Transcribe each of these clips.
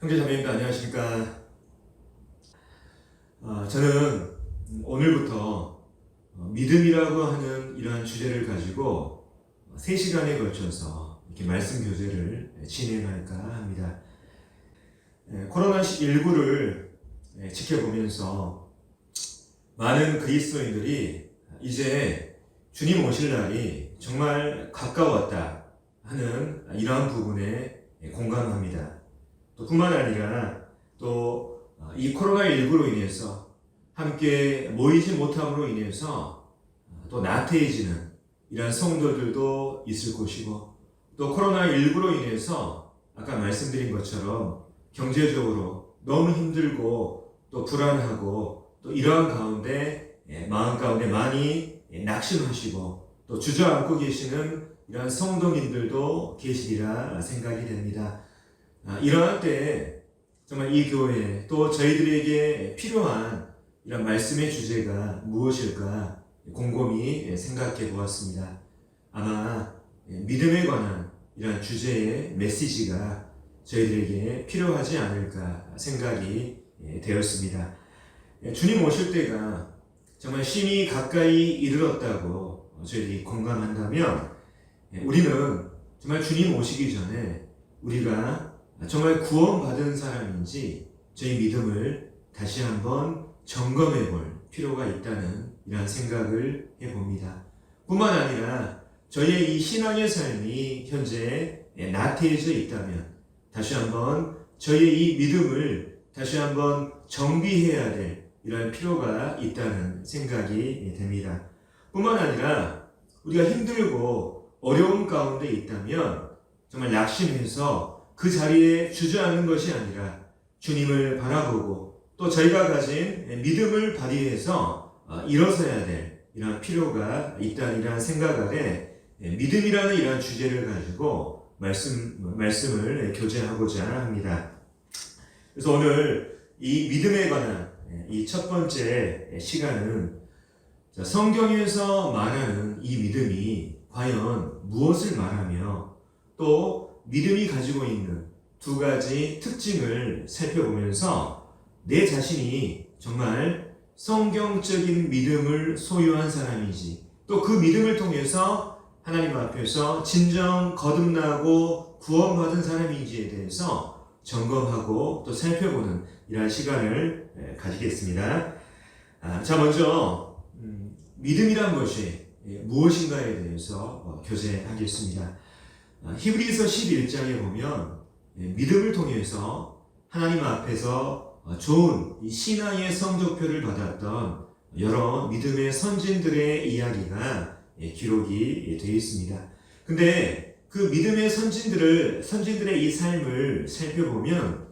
형제자매님들 안녕하십니까. 저는 오늘부터 믿음이라고 하는 이러한 주제를 가지고 3시간에 걸쳐서 이렇게 말씀 교제를 진행할까 합니다. 코로나19를 지켜보면서 많은 그리스도인들이 이제 주님 오실 날이 정말 가까웠다 하는 이러한 부분에 공감합니다. 또 뿐만 아니라 또 이 코로나19로 인해서 함께 모이지 못함으로 인해서 또 나태해지는 이러한 성도들도 있을 것이고, 또 코로나19로 인해서 아까 말씀드린 것처럼 경제적으로 너무 힘들고 또 불안하고 또 이러한 가운데 마음 가운데 많이 낙심하시고 또 주저앉고 계시는 이러한 성도님들도 계시리라 생각이 됩니다. 이러한 때에 정말 이 교회 또 저희들에게 필요한 이런 말씀의 주제가 무엇일까 곰곰이 생각해 보았습니다. 아마 믿음에 관한 이런 주제의 메시지가 저희들에게 필요하지 않을까 생각이 되었습니다. 주님 오실 때가 정말 심히 가까이 이르렀다고 저희들이 공감한다면, 우리는 정말 주님 오시기 전에 우리가 정말 구원받은 사람인지 저희 믿음을 다시 한번 점검해 볼 필요가 있다는 이런 생각을 해봅니다. 뿐만 아니라 저희의 이 신앙의 삶이 현재 나태해져 있다면 다시 한번 저희의 이 믿음을 다시 한번 정비해야 될 이런 필요가 있다는 생각이 됩니다. 뿐만 아니라 우리가 힘들고 어려움 가운데 있다면 정말 낙심해서 그 자리에 주저앉는 것이 아니라 주님을 바라보고 또 저희가 가진 믿음을 발휘해서 일어서야 될 이런 필요가 있다는 생각 아래 믿음이라는 이런 주제를 가지고 말씀을 교제하고자 합니다. 그래서 오늘 이 믿음에 관한 이 첫 번째 시간은 성경에서 말하는 이 믿음이 과연 무엇을 말하며 또 믿음이 가지고 있는 두 가지 특징을 살펴보면서 내 자신이 정말 성경적인 믿음을 소유한 사람인지, 또 그 믿음을 통해서 하나님 앞에서 진정 거듭나고 구원받은 사람인지에 대해서 점검하고 또 살펴보는 이러한 시간을 가지겠습니다. 자, 먼저 믿음이란 것이 무엇인가에 대해서 교제하겠습니다. 히브리서 11장에 보면 믿음을 통해서 하나님 앞에서 좋은 신앙의 성적표를 받았던 여러 믿음의 선진들의 이야기가 기록이 되어 있습니다. 근데 그 믿음의 선진들의 이 삶을 살펴보면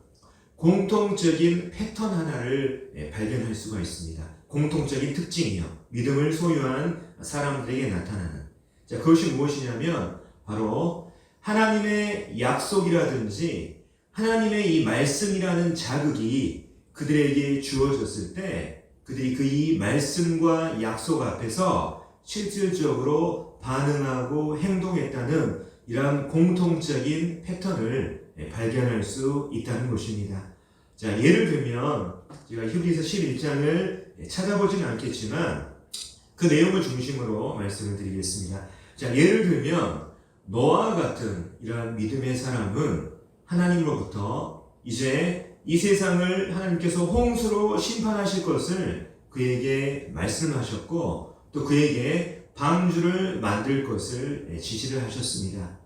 공통적인 패턴 하나를 발견할 수가 있습니다. 공통적인 특징이요. 믿음을 소유한 사람들에게 나타나는. 자, 그것이 무엇이냐면 바로 하나님의 약속이라든지 하나님의 이 말씀이라는 자극이 그들에게 주어졌을 때 그들이 그 이 말씀과 약속 앞에서 실질적으로 반응하고 행동했다는 이러한 공통적인 패턴을 발견할 수 있다는 것입니다. 자, 예를 들면 제가 히브리서 11장을 찾아보지는 않겠지만 그 내용을 중심으로 말씀을 드리겠습니다. 자, 예를 들면 노아와 같은 이러한 믿음의 사람은 하나님으로부터 이제 이 세상을 하나님께서 홍수로 심판하실 것을 그에게 말씀하셨고 또 그에게 방주를 만들 것을 지시를 하셨습니다.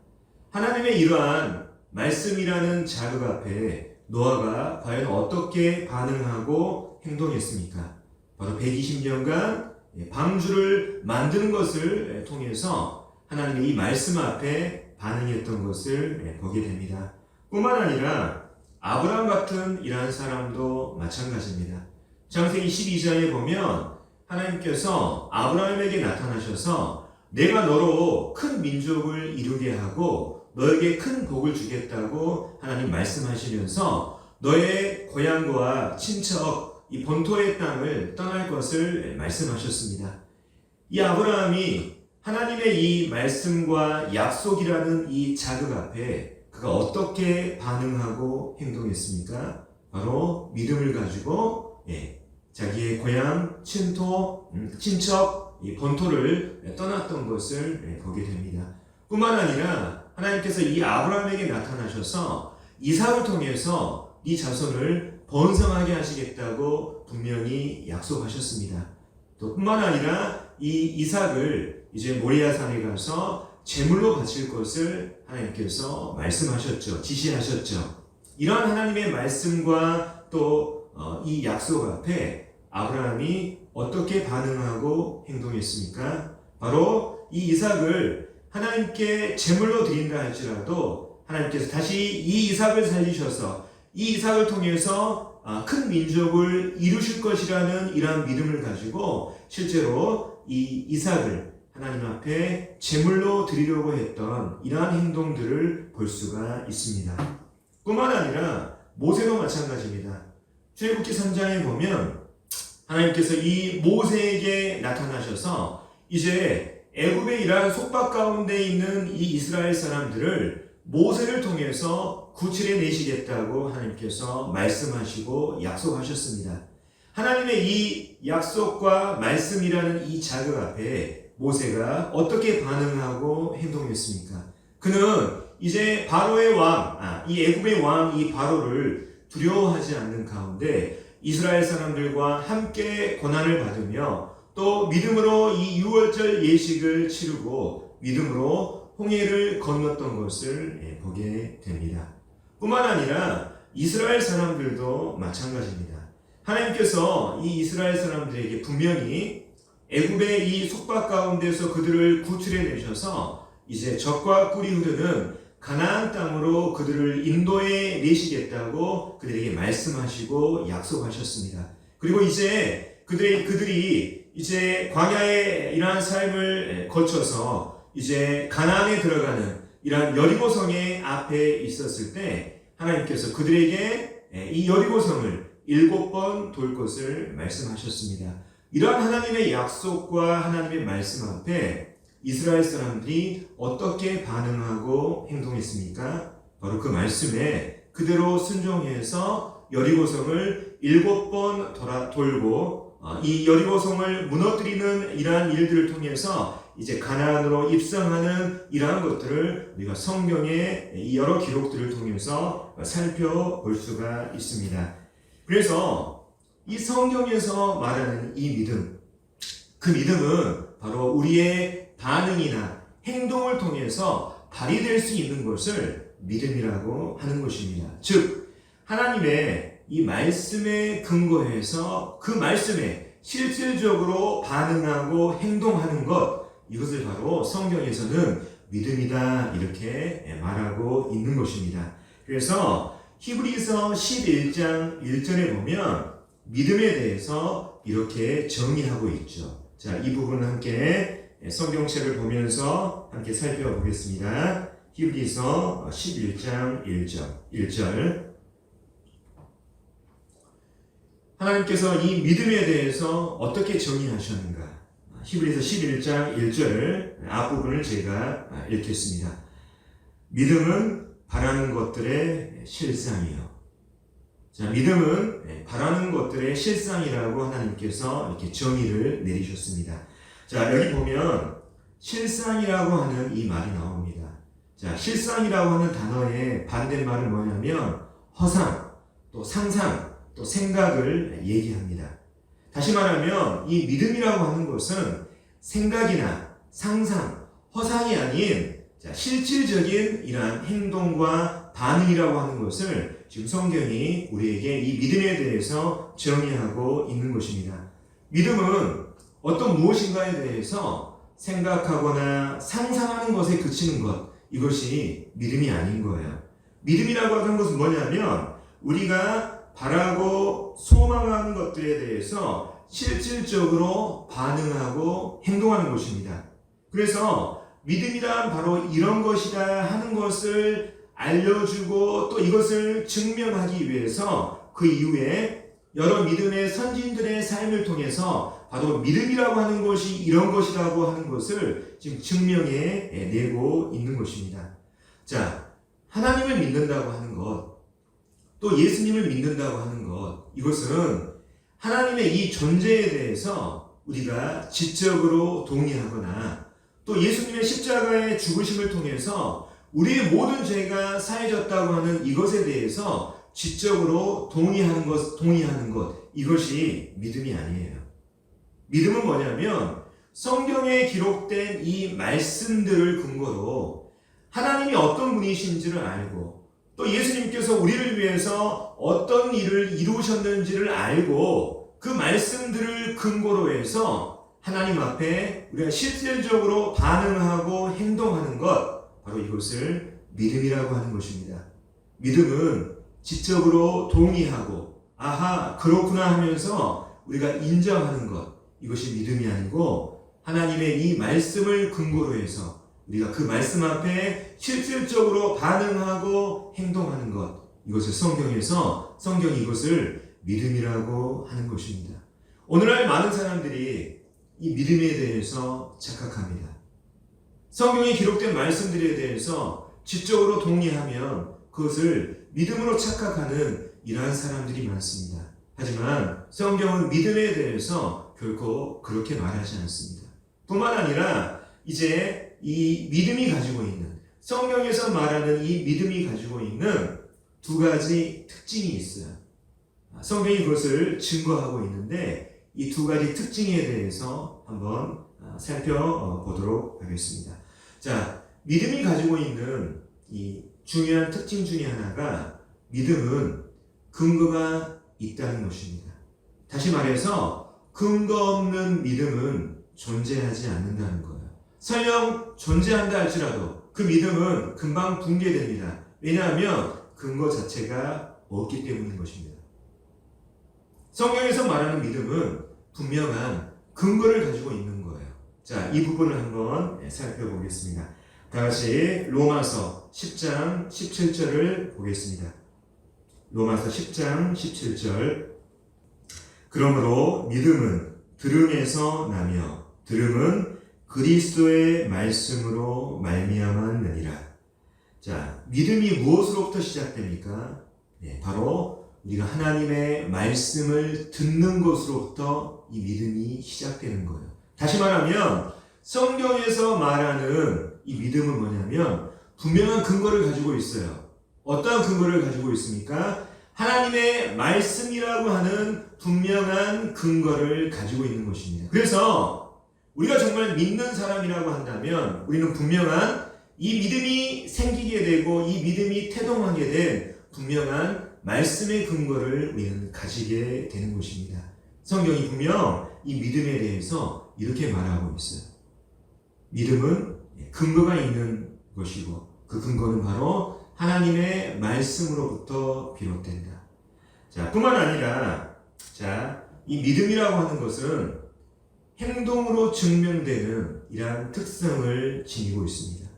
하나님의 이러한 말씀이라는 자극 앞에 노아가 과연 어떻게 반응하고 행동했습니까? 바로 120년간 방주를 만드는 것을 통해서 하나님의 이 말씀 앞에 반응했던 것을 보게 됩니다. 뿐만 아니라 아브라함 같은 이러한 사람도 마찬가지입니다. 창세기 12장에 보면 하나님께서 아브라함에게 나타나셔서 내가 너로 큰 민족을 이루게 하고 너에게 큰 복을 주겠다고 하나님 말씀하시면서 너의 고향과 친척 이 본토의 땅을 떠날 것을 말씀하셨습니다. 이 아브라함이 하나님의 이 말씀과 약속이라는 이 자극 앞에 그가 어떻게 반응하고 행동했습니까? 바로 믿음을 가지고 자기의 고향, 친척, 이 본토를 떠났던 것을 보게 됩니다. 뿐만 아니라 하나님께서 이 아브라함에게 나타나셔서 이삭을 통해서 이 자손을 번성하게 하시겠다고 분명히 약속하셨습니다. 또 뿐만 아니라 이 이삭을 이제 모리아산에 가서 제물로 바칠 것을 하나님께서 말씀하셨죠. 지시하셨죠. 이러한 하나님의 말씀과 또 이 약속 앞에 아브라함이 어떻게 반응하고 행동했습니까? 바로 이 이삭을 하나님께 제물로 드린다 할지라도 하나님께서 다시 이 이삭을 살리셔서 이 이삭을 통해서 큰 민족을 이루실 것이라는 이러한 믿음을 가지고 실제로 이 이삭을 하나님 앞에 제물로 드리려고 했던 이러한 행동들을 볼 수가 있습니다. 뿐만 아니라 모세도 마찬가지입니다. 출애굽기 3장에 보면 하나님께서 이 모세에게 나타나셔서 이제 애굽의 이러한 속박 가운데 있는 이 이스라엘 사람들을 모세를 통해서 구출해 내시겠다고 하나님께서 말씀하시고 약속하셨습니다. 하나님의 이 약속과 말씀이라는 이 자극 앞에 모세가 어떻게 반응하고 행동했습니까? 그는 이제 바로의 왕, 이 애굽의 왕 이 바로를 두려워하지 않는 가운데 이스라엘 사람들과 함께 고난을 받으며 또 믿음으로 이 유월절 예식을 치르고 믿음으로 홍해를 건넜던 것을 보게 됩니다. 뿐만 아니라 이스라엘 사람들도 마찬가지입니다. 하나님께서 이 이스라엘 사람들에게 분명히 애굽의 이 속박 가운데서 그들을 구출해 내셔서 이제 젖과 꿀이 흐르는 가나안 땅으로 그들을 인도해 내시겠다고 그들에게 말씀하시고 약속하셨습니다. 그리고 이제 그들이 이제 광야의 이러한 삶을 거쳐서 이제 가나안에 들어가는 이러한 여리고성의 앞에 있었을 때 하나님께서 그들에게 이 여리고성을 7번 돌 것을 말씀하셨습니다. 이러한 하나님의 약속과 하나님의 말씀 앞에 이스라엘 사람들이 어떻게 반응하고 행동했습니까? 바로 그 말씀에 그대로 순종해서 여리고성을 7번 돌고 이 여리고성을 무너뜨리는 이러한 일들을 통해서 이제 가나안으로 입성하는 이러한 것들을 우리가 성경의 이 여러 기록들을 통해서 살펴볼 수가 있습니다. 그래서 이 성경에서 말하는 이 믿음, 그 믿음은 바로 우리의 반응이나 행동을 통해서 발휘될 수 있는 것을 믿음이라고 하는 것입니다. 즉 하나님의 이 말씀에 근거해서 그 말씀에 실질적으로 반응하고 행동하는 것, 이것을 바로 성경에서는 믿음이다 이렇게 말하고 있는 것입니다. 그래서 히브리서 11장 1절에 보면 믿음에 대해서 이렇게 정의하고 있죠. 자, 이 부분은 함께 성경책을 보면서 함께 살펴보겠습니다. 히브리서 11장 1절 하나님께서 이 믿음에 대해서 어떻게 정의하셨는가? 히브리서 11장 1절 앞부분을 제가 읽겠습니다. 믿음은 바라는 것들의 실상이요. 자, 믿음은 바라는 것들의 실상이라고 하나님께서 이렇게 정의를 내리셨습니다. 자, 여기 보면 실상이라고 하는 이 말이 나옵니다. 자, 실상이라고 하는 단어의 반대말은 뭐냐면 허상, 또 상상, 또 생각을 얘기합니다. 다시 말하면 이 믿음이라고 하는 것은 생각이나 상상, 허상이 아닌 실질적인 이러한 행동과 반응이라고 하는 것을 지금 성경이 우리에게 이 믿음에 대해서 정의하고 있는 것입니다. 믿음은 어떤 무엇인가에 대해서 생각하거나 상상하는 것에 그치는 것, 이것이 믿음이 아닌 거예요. 믿음이라고 하는 것은 뭐냐면 우리가 바라고 소망하는 것들에 대해서 실질적으로 반응하고 행동하는 것입니다. 그래서 믿음이란 바로 이런 것이다 하는 것을 알려주고 또 이것을 증명하기 위해서 그 이후에 여러 믿음의 선진들의 삶을 통해서 바로 믿음이라고 하는 것이 이런 것이라고 하는 것을 지금 증명해 내고 있는 것입니다. 자, 하나님을 믿는다고 하는 것, 또 예수님을 믿는다고 하는 것, 이것은 하나님의 이 존재에 대해서 우리가 지적으로 동의하거나 또 예수님의 십자가의 죽으심을 통해서 우리의 모든 죄가 사해졌다고 하는 이것에 대해서 지적으로 동의하는 것, 이것이 믿음이 아니에요. 믿음은 뭐냐면 성경에 기록된 이 말씀들을 근거로 하나님이 어떤 분이신지를 알고 또 예수님께서 우리를 위해서 어떤 일을 이루셨는지를 알고 그 말씀들을 근거로 해서 하나님 앞에 우리가 실질적으로 반응하고 행동하는 것, 바로 이것을 믿음이라고 하는 것입니다. 믿음은 지적으로 동의하고 아하 그렇구나 하면서 우리가 인정하는 것, 이것이 믿음이 아니고 하나님의 이 말씀을 근거로 해서 우리가 그 말씀 앞에 실질적으로 반응하고 행동하는 것, 이것을 성경이 이것을 믿음이라고 하는 것입니다. 오늘날 많은 사람들이 이 믿음에 대해서 착각합니다. 성경에 기록된 말씀들에 대해서 지적으로 동의하면 그것을 믿음으로 착각하는 이러한 사람들이 많습니다. 하지만 성경은 믿음에 대해서 결코 그렇게 말하지 않습니다. 뿐만 아니라 이제 이 믿음이 가지고 있는, 성경에서 말하는 이 믿음이 가지고 있는 두 가지 특징이 있어요. 성경이 그것을 증거하고 있는데 이 두 가지 특징에 대해서 한번 살펴보도록 하겠습니다. 자, 믿음이 가지고 있는 이 중요한 특징 중에 하나가 믿음은 근거가 있다는 것입니다. 다시 말해서 근거 없는 믿음은 존재하지 않는다는 거예요. 설령 존재한다 할지라도 그 믿음은 금방 붕괴됩니다. 왜냐하면 근거 자체가 없기 때문인 것입니다. 성경에서 말하는 믿음은 분명한 근거를 가지고 있는 거예요. 자, 이 부분을 한번 살펴보겠습니다. 다시 로마서 10장 17절을 보겠습니다. 로마서 10장 17절. 그러므로 믿음은 들음에서 나며 들음은 그리스도의 말씀으로 말미암았느니라. 자, 믿음이 무엇으로부터 시작됩니까? 바로 우리가 하나님의 말씀을 듣는 것으로부터 이 믿음이 시작되는 거예요. 다시 말하면 성경에서 말하는 이 믿음은 뭐냐면 분명한 근거를 가지고 있어요. 어떠한 근거를 가지고 있습니까? 하나님의 말씀이라고 하는 분명한 근거를 가지고 있는 것입니다. 그래서 우리가 정말 믿는 사람이라고 한다면 우리는 분명한 이 믿음이 생기게 되고 이 믿음이 태동하게 된 분명한 말씀의 근거를 우리는 가지게 되는 것입니다. 성경이 분명 이 믿음에 대해서 이렇게 말하고 있어요. 믿음은 근거가 있는 것이고 그 근거는 바로 하나님의 말씀으로부터 비롯된다. 자, 뿐만 아니라 이 믿음이라고 하는 것은 행동으로 증명되는 이러한 특성을 지니고 있습니다.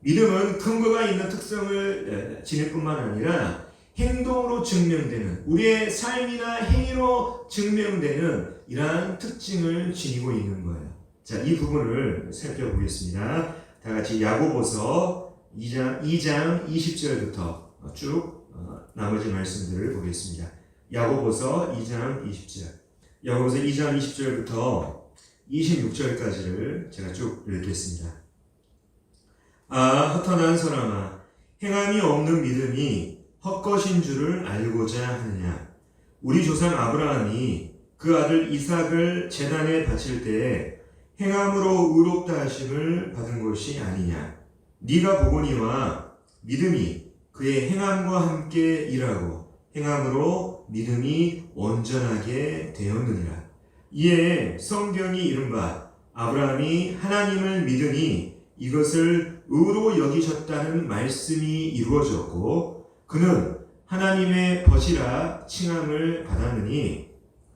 믿음은 근거가 있는 특성을 지닐 뿐만 아니라 행동으로 증명되는, 우리의 삶이나 행위로 증명되는 이러한 특징을 지니고 있는 거예요. 자, 이 부분을 살펴보겠습니다. 다 같이 야고보서 2장 20절부터 쭉 나머지 말씀들을 보겠습니다. 야고보서 2장 20절. 야고보서 2장 20절부터 26절까지를 제가 쭉 읽겠습니다. 아, 허탄한 사람아, 행함이 없는 믿음이 헛것인 줄을 알고자 하느냐. 우리 조상 아브라함이 그 아들 이삭을 제단에 바칠 때에 행함으로 의롭다 하심을 받은 것이 아니냐. 네가 보거니와 믿음이 그의 행함과 함께 일하고 행함으로 믿음이 온전하게 되었느니라. 이에 성경이 이른바 아브라함이 하나님을 믿으니 이것을 의로 여기셨다는 말씀이 이루어졌고 그는 하나님의 벗이라 칭함을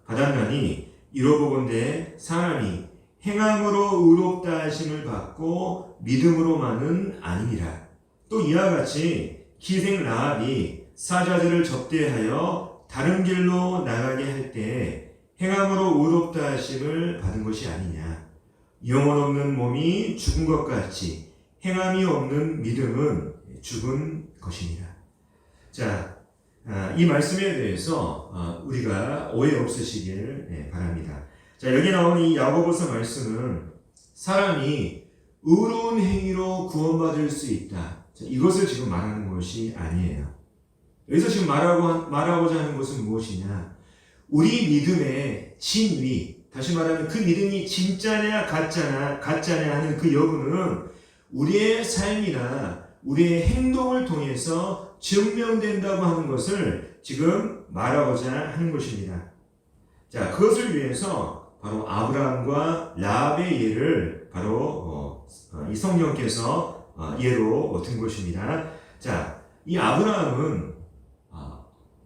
받았나니 이로보건대 사람이 행함으로 의롭다 하심을 받고 믿음으로만은 아니니라. 또 이와 같이 기생 라합이 사자들을 접대하여 다른 길로 나가게 할 때 행함으로 의롭다 하심을 받은 것이 아니냐. 영혼 없는 몸이 죽은 것 같이 행함이 없는 믿음은 죽은 것이니라. 자, 이 말씀에 대해서 우리가 오해 없으시길 바랍니다. 자, 여기 나오는 이 야고보서 말씀은 사람이 의로운 행위로 구원받을 수 있다. 자, 이것을 지금 말하는 것이 아니에요. 여기서 지금 말하고자 하는 것은 무엇이냐? 우리 믿음의 진위, 다시 말하면 그 믿음이 진짜냐 가짜냐 하는 그 여부는 우리의 삶이나 우리의 행동을 통해서 증명된다고 하는 것을 지금 말하고자 하는 것입니다. 자, 그것을 위해서 바로 아브라함과 라합의 예를 바로 이 성령께서 예로 든 것입니다. 자, 이 아브라함은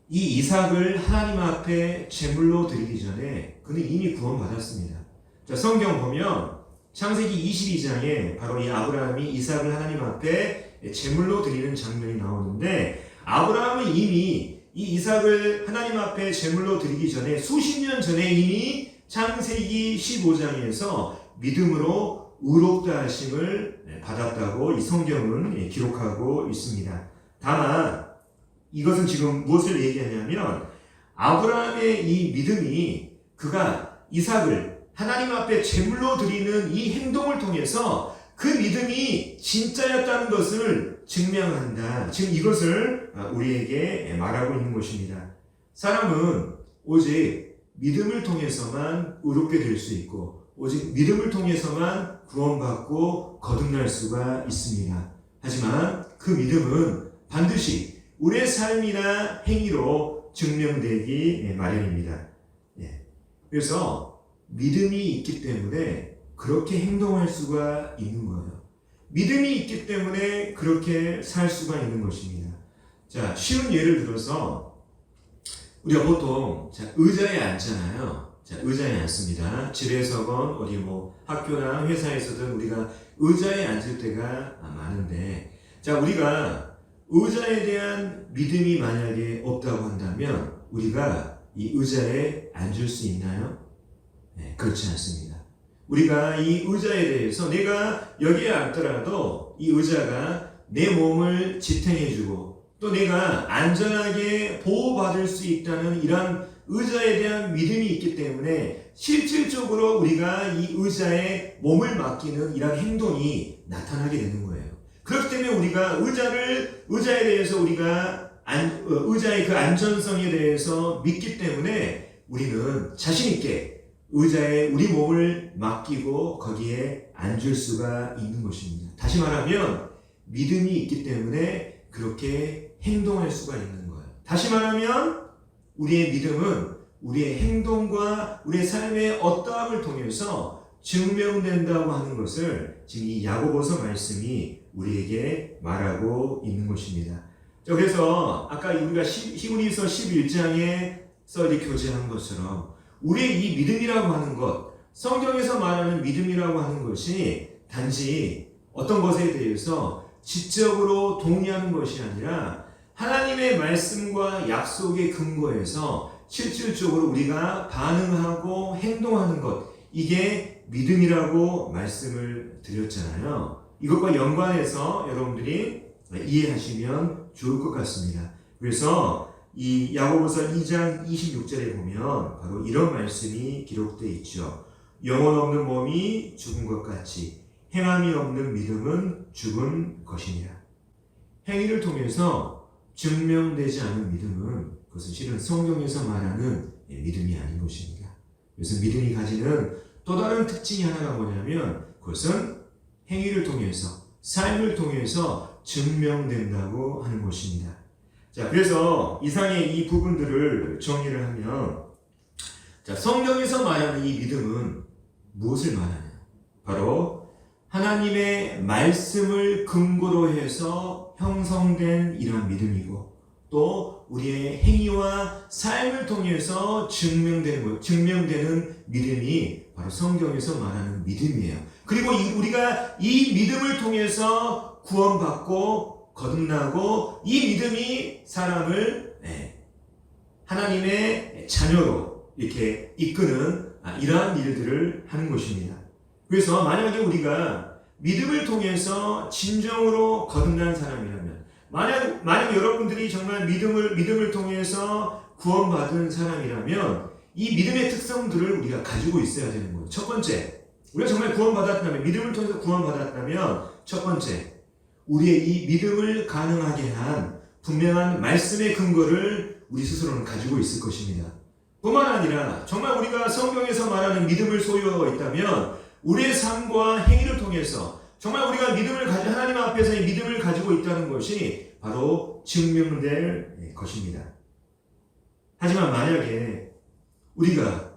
이 이삭을 하나님 앞에 제물로 드리기 전에 그는 이미 구원받았습니다. 자, 성경 보면 창세기 22장에 바로 이 아브라함이 이삭을 하나님 앞에 제물로 드리는 장면이 나오는데, 아브라함은 이미 이 이삭을 하나님 앞에 제물로 드리기 전에 수십 년 전에 이미 창세기 15장에서 믿음으로 의롭다 하심을 받았다고 이 성경은 기록하고 있습니다. 다만 이것은 지금 무엇을 얘기하냐면, 아브라함의 이 믿음이 그가 이삭을 하나님 앞에 제물로 드리는 이 행동을 통해서 그 믿음이 진짜였다는 것을 증명한다. 지금 이것을 우리에게 말하고 있는 것입니다. 사람은 오직 믿음을 통해서만 의롭게 될 수 있고, 오직 믿음을 통해서만 구원받고 거듭날 수가 있습니다. 하지만 그 믿음은 반드시 우리의 삶이나 행위로 증명되기 마련입니다. 그래서 믿음이 있기 때문에 그렇게 행동할 수가 있는 거예요. 믿음이 있기 때문에 그렇게 살 수가 있는 것입니다. 자, 쉬운 예를 들어서 우리가 보통 의자에 앉잖아요. 자, 의자에 앉습니다. 집에서건 어디 학교나 회사에서든 우리가 의자에 앉을 때가 많은데, 자, 우리가 의자에 대한 믿음이 만약에 없다고 한다면 우리가 이 의자에 앉을 수 있나요? 네, 그렇지 않습니다. 우리가 이 의자에 대해서 내가 여기에 앉더라도 이 의자가 내 몸을 지탱해주고 또 내가 안전하게 보호받을 수 있다는 이런 의자에 대한 믿음이 있기 때문에 실질적으로 우리가 이 의자에 몸을 맡기는 이런 행동이 나타나게 되는 거예요. 그렇기 때문에 우리가 의자에 대해서 우리가 의자의 그 안전성에 대해서 믿기 때문에 우리는 자신있게 의자에 우리 몸을 맡기고 거기에 앉을 수가 있는 것입니다. 다시 말하면 믿음이 있기 때문에 그렇게 행동할 수가 있는 거예요. 다시 말하면 우리의 믿음은 우리의 행동과 우리의 삶의 어떠함을 통해서 증명된다고 하는 것을 지금 이 야고보서 말씀이 우리에게 말하고 있는 것입니다. 자, 그래서 아까 우리가 히브리서 11장에서 이렇게 교제한 것처럼 우리의 이 믿음이라고 하는 것, 성경에서 말하는 믿음이라고 하는 것이 단지 어떤 것에 대해서 지적으로 동의하는 것이 아니라 하나님의 말씀과 약속의 근거에서 실질적으로 우리가 반응하고 행동하는 것, 이게 믿음이라고 말씀을 드렸잖아요. 이것과 연관해서 여러분들이 이해하시면 좋을 것 같습니다. 그래서 이 야고보서 2장 26절에 보면 바로 이런 말씀이 기록되어 있죠. 영혼 없는 몸이 죽은 것 같이 행함이 없는 믿음은 죽은 것이니라. 행위를 통해서 증명되지 않은 믿음은 그것은 실은 성경에서 말하는 믿음이 아닌 것입니다. 그래서 믿음이 가지는 또 다른 특징이 하나가 뭐냐면 그것은 행위를 통해서, 삶을 통해서 증명된다고 하는 것입니다. 자, 그래서 이상의 이 부분들을 정리를 하면, 자, 성경에서 말하는 이 믿음은 무엇을 말하냐? 바로 하나님의 말씀을 근거로 해서 형성된 이러한 믿음이고, 또 우리의 행위와 삶을 통해서 증명되는 믿음이 바로 성경에서 말하는 믿음이에요. 그리고 우리가 이 믿음을 통해서 구원받고 거듭나고 이 믿음이 사람을 하나님의 자녀로 이렇게 이끄는 이러한 일들을 하는 것입니다. 그래서 만약에 우리가 믿음을 통해서 진정으로 거듭난 사람이라면, 만약 여러분들이 정말 믿음을 통해서 구원받은 사람이라면 이 믿음의 특성들을 우리가 가지고 있어야 되는 거예요. 첫 번째, 우리가 정말 구원받았다면, 믿음을 통해서 구원받았다면 첫 번째, 우리의 이 믿음을 가능하게 한 분명한 말씀의 근거를 우리 스스로는 가지고 있을 것입니다. 뿐만 아니라 정말 우리가 성경에서 말하는 믿음을 소유하고 있다면 우리의 삶과 행위를 통해서 정말 우리가 하나님 앞에서의 믿음을 가지고 있다는 것이 바로 증명될 것입니다. 하지만 만약에 우리가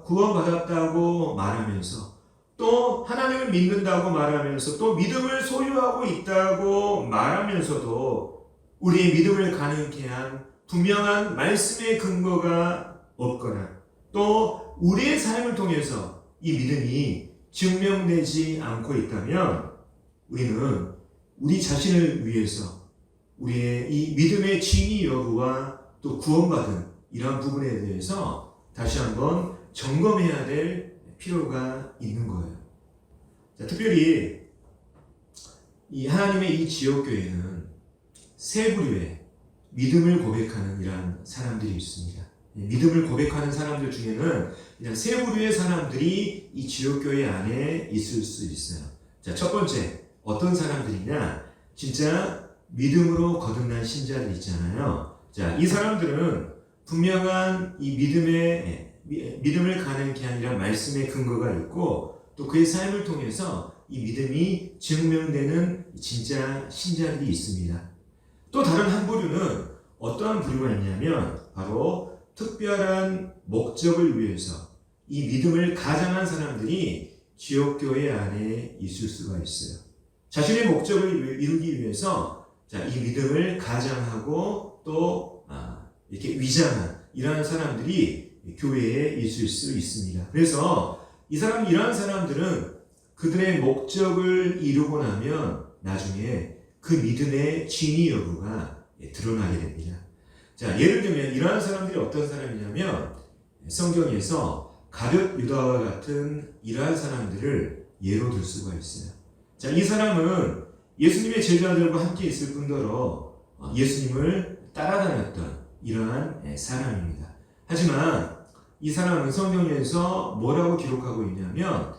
구원받았다고 말하면서 또 하나님을 믿는다고 말하면서 또 믿음을 소유하고 있다고 말하면서도 우리의 믿음을 가능케 한 분명한 말씀의 근거가 없거나 또 우리의 삶을 통해서 이 믿음이 증명되지 않고 있다면 우리는 우리 자신을 위해서 우리의 이 믿음의 진위 여부와 또 구원받은 이러한 부분에 대해서 다시 한번 점검해야 될 필요가 있는 거예요. 자, 특별히 이 하나님의 이 지역교회는 세 부류의 믿음을 고백하는 이러한 사람들이 있습니다. 믿음을 고백하는 사람들 중에는 그냥 세 부류의 사람들이 이 지역교회 안에 있을 수 있어요. 자, 첫 번째, 어떤 사람들이냐? 진짜 믿음으로 거듭난 신자들 있잖아요. 자, 이 사람들은 분명한 이 믿음을 가능케 한 이런 말씀의 근거가 있고 또 그의 삶을 통해서 이 믿음이 증명되는 진짜 신자들이 있습니다. 또 다른 한 부류는 어떠한 부류가 있냐면 바로 특별한 목적을 위해서 이 믿음을 가장한 사람들이 지역교회 안에 있을 수가 있어요. 자신의 목적을 이루기 위해서 이 믿음을 가장하고 또 이렇게 위장한 이러한 사람들이 교회에 있을 수 있습니다. 그래서 이러한 사람들은 그들의 목적을 이루고 나면 나중에 그 믿음의 진위 여부가 드러나게 됩니다. 자, 예를 들면 이러한 사람들이 어떤 사람이냐면 성경에서 가룟 유다와 같은 이러한 사람들을 예로 들 수가 있어요. 자, 이 사람은 예수님의 제자들과 함께 있을 뿐더러 예수님을 따라다녔던 이러한 사람입니다. 하지만 이 사람은 성경에서 뭐라고 기록하고 있냐면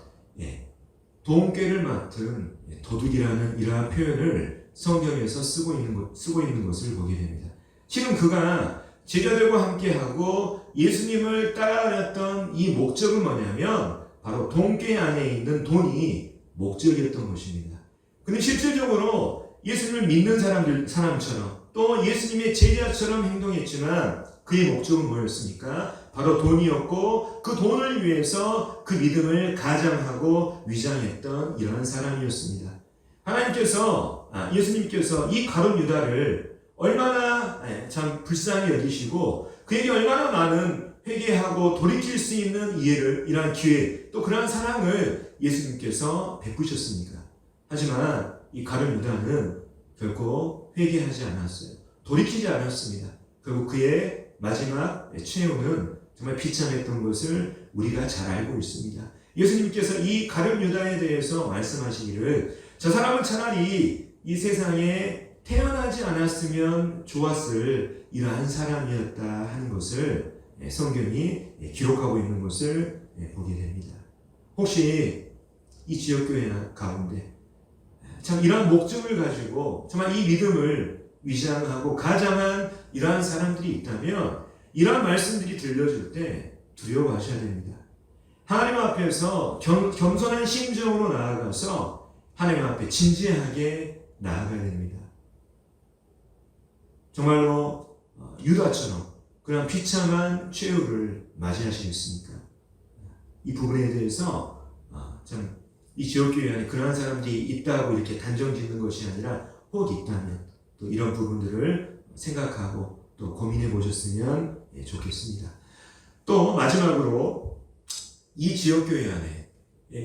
돈꾀를 맡은 도둑이라는 이러한 표현을 성경에서 쓰고 있는 것을 보게 됩니다. 지금 그가 제자들과 함께하고 예수님을 따라다녔던 이 목적은 뭐냐면 바로 돈꾀 안에 있는 돈이 목적이었던 것입니다. 근데 실질적으로 예수님을 믿는 사람처럼 또 예수님의 제자처럼 행동했지만 그의 목적은 뭐였습니까? 바로 돈이었고 그 돈을 위해서 그 믿음을 가장하고 위장했던 이러한 사람이었습니다. 예수님께서 이 가룟 유다를 얼마나 참 불쌍히 여기시고 그에게 얼마나 많은 회개하고 돌이킬 수 있는 이러한 기회 또 그러한 사랑을 예수님께서 베푸셨습니까? 하지만 이 가룟 유다는 결코 회개하지 않았어요. 돌이키지 않았습니다. 결국 그의 마지막 최후는 정말 비참했던 것을 우리가 잘 알고 있습니다. 예수님께서 이 가룟 유다에 대해서 말씀하시기를 저 사람은 차라리 이 세상에 태어나지 않았으면 좋았을 이러한 사람이었다 하는 것을 성경이 기록하고 있는 것을 보게 됩니다. 혹시 이 지역교회 가운데 참 이러한 목적을 가지고 정말 이 믿음을 위장하고 가장한 이러한 사람들이 있다면 이러한 말씀들이 들려줄 때 두려워하셔야 됩니다. 하나님 앞에서 겸손한 심정으로 나아가서 하나님 앞에 진지하게 나아가야 됩니다. 정말로 유다처럼 그런 비참한 최후를 맞이하시겠습니까? 이 부분에 대해서 참 이 지역교회 안에 그러한 사람들이 있다고 이렇게 단정 짓는 것이 아니라 혹 있다면 또 이런 부분들을 생각하고 또 고민해 보셨으면 좋겠습니다. 또 마지막으로 이 지역교회 안에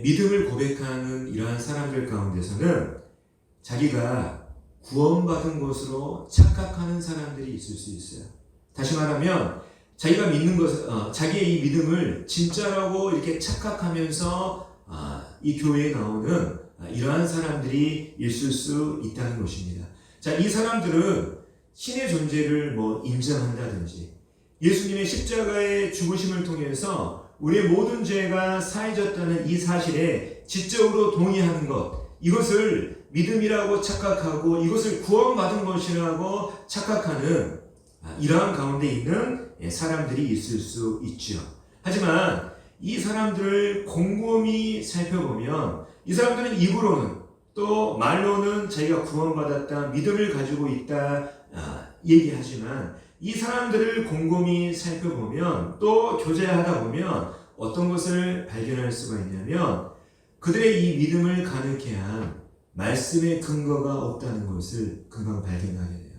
믿음을 고백하는 이러한 사람들 가운데서는 자기가 구원받은 것으로 착각하는 사람들이 있을 수 있어요. 다시 말하면 자기가 믿는 것, 자기의 이 믿음을 진짜라고 이렇게 착각하면서 이 교회에 나오는 이러한 사람들이 있을 수 있다는 것입니다. 자, 이 사람들은 신의 존재를 인정한다든지 예수님의 십자가의 죽으심을 통해서 우리의 모든 죄가 사해졌다는 이 사실에 지적으로 동의하는 것, 이것을 믿음이라고 착각하고 이것을 구원받은 것이라고 착각하는 이러한 가운데 있는 사람들이 있을 수 있죠. 하지만 이 사람들을 곰곰이 살펴보면 이 사람들은 입으로는 또 말로는 자기가 구원받았다, 믿음을 가지고 있다 얘기하지만 이 사람들을 곰곰이 살펴보면 또 교제하다 보면 어떤 것을 발견할 수가 있냐면 그들의 이 믿음을 가능케 한 말씀의 근거가 없다는 것을 금방 발견하게 돼요.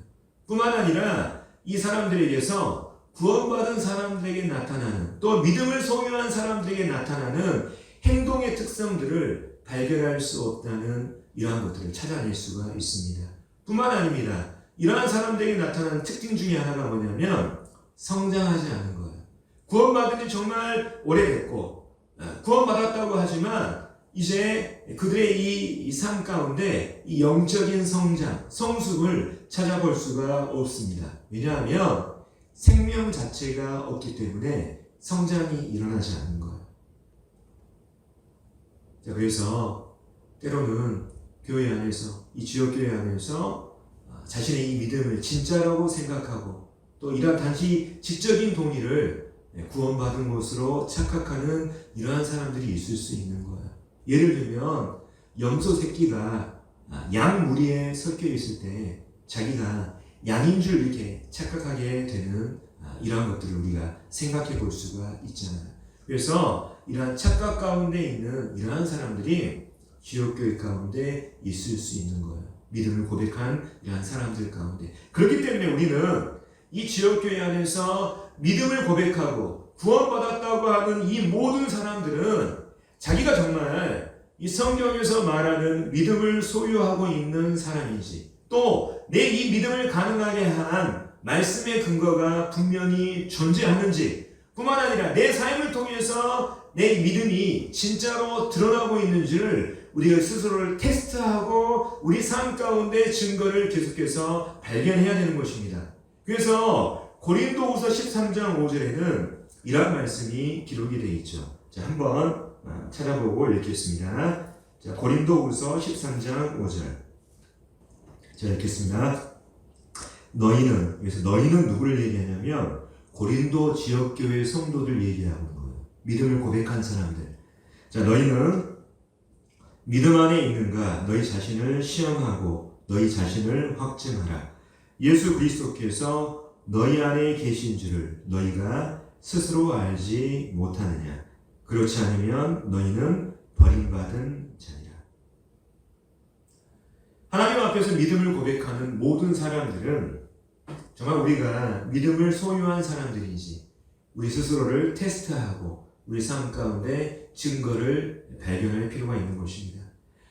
뿐만 아니라 이 사람들에게서 구원받은 사람들에게 나타나는 또 믿음을 소유한 사람들에게 나타나는 행동의 특성들을 발견할 수 없다는 이러한 것들을 찾아낼 수가 있습니다. 뿐만 아닙니다. 이러한 사람들에게 나타나는 특징 중에 하나가 뭐냐면 성장하지 않은 거예요. 구원받은 지 정말 오래됐고 구원받았다고 하지만 이제 그들의 이 삶 가운데 이 영적인 성장, 성숙을 찾아볼 수가 없습니다. 왜냐하면 생명 자체가 없기 때문에 성장이 일어나지 않는 거예요. 자, 그래서 때로는 교회 안에서, 이 지역교회 안에서 자신의 이 믿음을 진짜라고 생각하고 또 이러한 단지 지적인 동의를 구원받은 것으로 착각하는 이러한 사람들이 있을 수 있는 거예요. 예를 들면 염소 새끼가 양 무리에 섞여 있을 때 자기가 양인 줄 이렇게 착각하게 되는 이러한 것들을 우리가 생각해 볼 수가 있잖아요. 그래서 이러한 착각 가운데 있는 이러한 사람들이 지역교회 가운데 있을 수 있는 거예요. 믿음을 고백한 이러한 사람들 가운데. 그렇기 때문에 우리는 이 지역교회 안에서 믿음을 고백하고 구원받았다고 하는 이 모든 사람들은 자기가 정말 이 성경에서 말하는 믿음을 소유하고 있는 사람인지 또 내 이 믿음을 가능하게 한 말씀의 근거가 분명히 존재하는지 뿐만 아니라 내 삶을 통해서 내 믿음이 진짜로 드러나고 있는지를 우리가 스스로를 테스트하고 우리 삶 가운데 증거를 계속해서 발견해야 되는 것입니다. 그래서 고린도후서 13장 5절에는 이런 말씀이 기록이 되어 있죠. 자, 한번 찾아보고 읽겠습니다. 자, 고린도후서 13장 5절. 자, 읽겠습니다. 너희는, 그래서 너희는 누구를 얘기하냐면 고린도 지역교회 성도들 얘기하고 있는 거예요. 믿음을 고백한 사람들. 자, 너희는 믿음 안에 있는가? 너희 자신을 시험하고 너희 자신을 확증하라. 예수 그리스도께서 너희 안에 계신 줄을 너희가 스스로 알지 못하느냐? 그렇지 않으면 너희는 버림받은 자니라. 하나님 앞에서 믿음을 고백하는 모든 사람들은 정말 우리가 믿음을 소유한 사람들인지 우리 스스로를 테스트하고 우리 삶 가운데 증거를 발견할 필요가 있는 것입니다.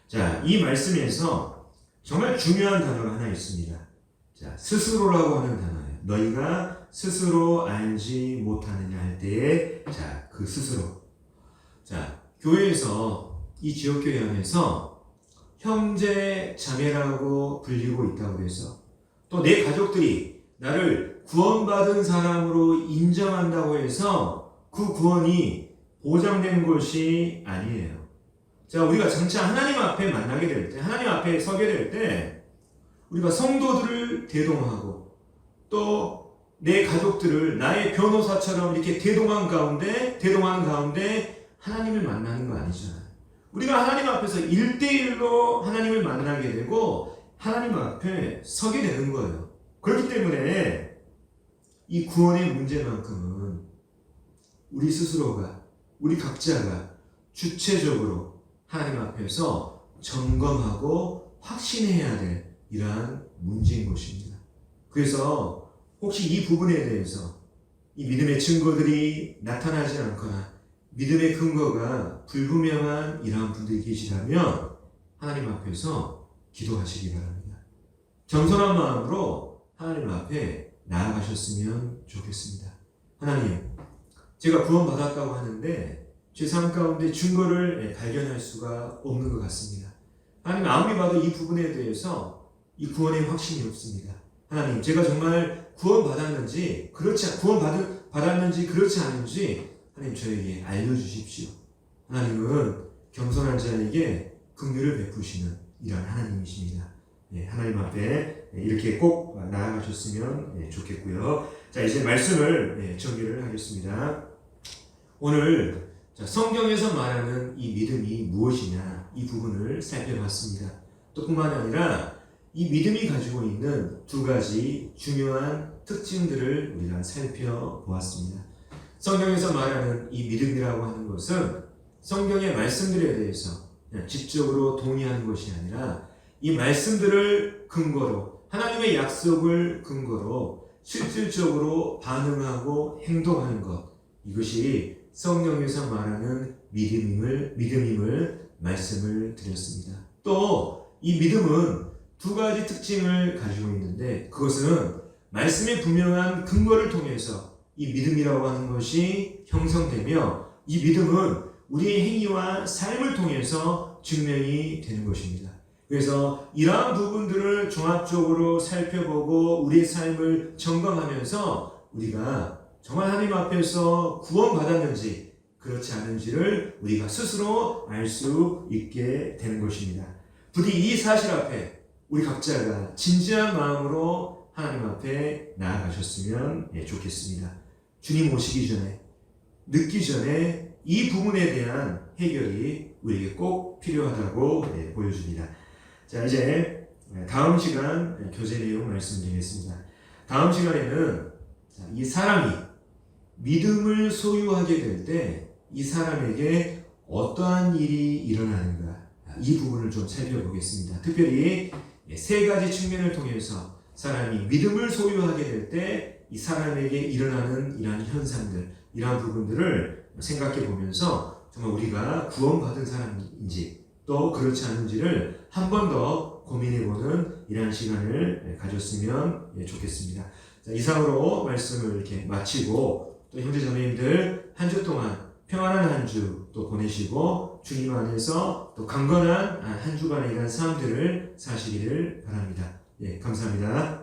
자, 이 말씀에서 정말 중요한 단어가 하나 있습니다. 자, 스스로라고 하는 단어예요. 너희가 스스로 알지 못하느냐 할 때에 자, 그 스스로. 자, 교회에서 이 지역교회 안에서 형제 자매라고 불리고 있다고 해서 또 내 가족들이 나를 구원받은 사람으로 인정한다고 해서 그 구원이 보장된 것이 아니에요. 자, 우리가 장차 하나님 앞에 만나게 될 때, 하나님 앞에 서게 될 때 우리가 성도들을 대동하고 또 내 가족들을 나의 변호사처럼 이렇게 대동하는 가운데 하나님을 만나는 거 아니잖아요. 우리가 하나님 앞에서 1대1로 하나님을 만나게 되고 하나님 앞에 서게 되는 거예요. 그렇기 때문에 이 구원의 문제만큼은 우리 스스로가, 우리 각자가 주체적으로 하나님 앞에서 점검하고 확신해야 될 이러한 문제인 것입니다. 그래서 혹시 이 부분에 대해서 이 믿음의 증거들이 나타나지 않거나 믿음의 근거가 불분명한 이러한 분들이 계시다면 하나님 앞에서 기도하시기 바랍니다. 겸손한 마음으로 하나님 앞에 나아가셨으면 좋겠습니다. 하나님, 제가 구원받았다고 하는데 제 삶 가운데 증거를 발견할 수가 없는 것 같습니다. 하나님 아무리 봐도 이 부분에 대해서 이 구원의 확신이 없습니다. 하나님, 제가 정말 구원받았는지 받았는지 그렇지 않은지 하나님 저에게 알려주십시오. 하나님은 겸손한 자에게 긍휼을 베푸시는 이러한 하나님이십니다. 하나님 앞에 이렇게 꼭 나아가셨으면 좋겠고요. 자, 이제 말씀을 정리를 하겠습니다. 오늘 성경에서 말하는 이 믿음이 무엇이냐, 이 부분을 살펴봤습니다. 또 뿐만 아니라 이 믿음이 가지고 있는 두 가지 중요한 특징들을 우리가 살펴보았습니다. 성경에서 말하는 이 믿음이라고 하는 것은 성경의 말씀들에 대해서 그냥 지적으로 동의하는 것이 아니라 이 말씀들을 근거로, 하나님의 약속을 근거로 실질적으로 반응하고 행동하는 것, 이것이 성경에서 말하는 믿음임을 말씀을 드렸습니다. 또 이 믿음은 두 가지 특징을 가지고 있는데, 그것은 말씀의 분명한 근거를 통해서 이 믿음이라고 하는 것이 형성되며, 이 믿음은 우리의 행위와 삶을 통해서 증명이 되는 것입니다. 그래서 이러한 부분들을 종합적으로 살펴보고 우리의 삶을 점검하면서 우리가 정말 하나님 앞에서 구원받았는지 그렇지 않은지를 우리가 스스로 알 수 있게 되는 것입니다. 부디 이 사실 앞에 우리 각자가 진지한 마음으로 하나님 앞에 나아가셨으면 좋겠습니다. 주님 오시기 전에, 늦기 전에 이 부분에 대한 해결이 우리에게 꼭 필요하다고 보여줍니다. 자, 이제 다음 시간 교재 내용 말씀드리겠습니다. 다음 시간에는 이 사람이 믿음을 소유하게 될 때 이 사람에게 어떠한 일이 일어나는가, 이 부분을 좀 살펴보겠습니다. 특별히 세 가지 측면을 통해서 사람이 믿음을 소유하게 될 때 이 사람에게 일어나는 이러한 현상들, 이러한 부분들을 생각해 보면서 정말 우리가 구원받은 사람인지 또 그렇지 않은지를 한 번 더 고민해보는 이러한 시간을 가졌으면 좋겠습니다. 자, 이상으로 말씀을 이렇게 마치고 또 형제 자매님들 한 주 동안 평안한 한 주 또 보내시고 주님 안에서 또 강건한 한 주간의 이러한 삶들을 사시기를 바랍니다. 감사합니다.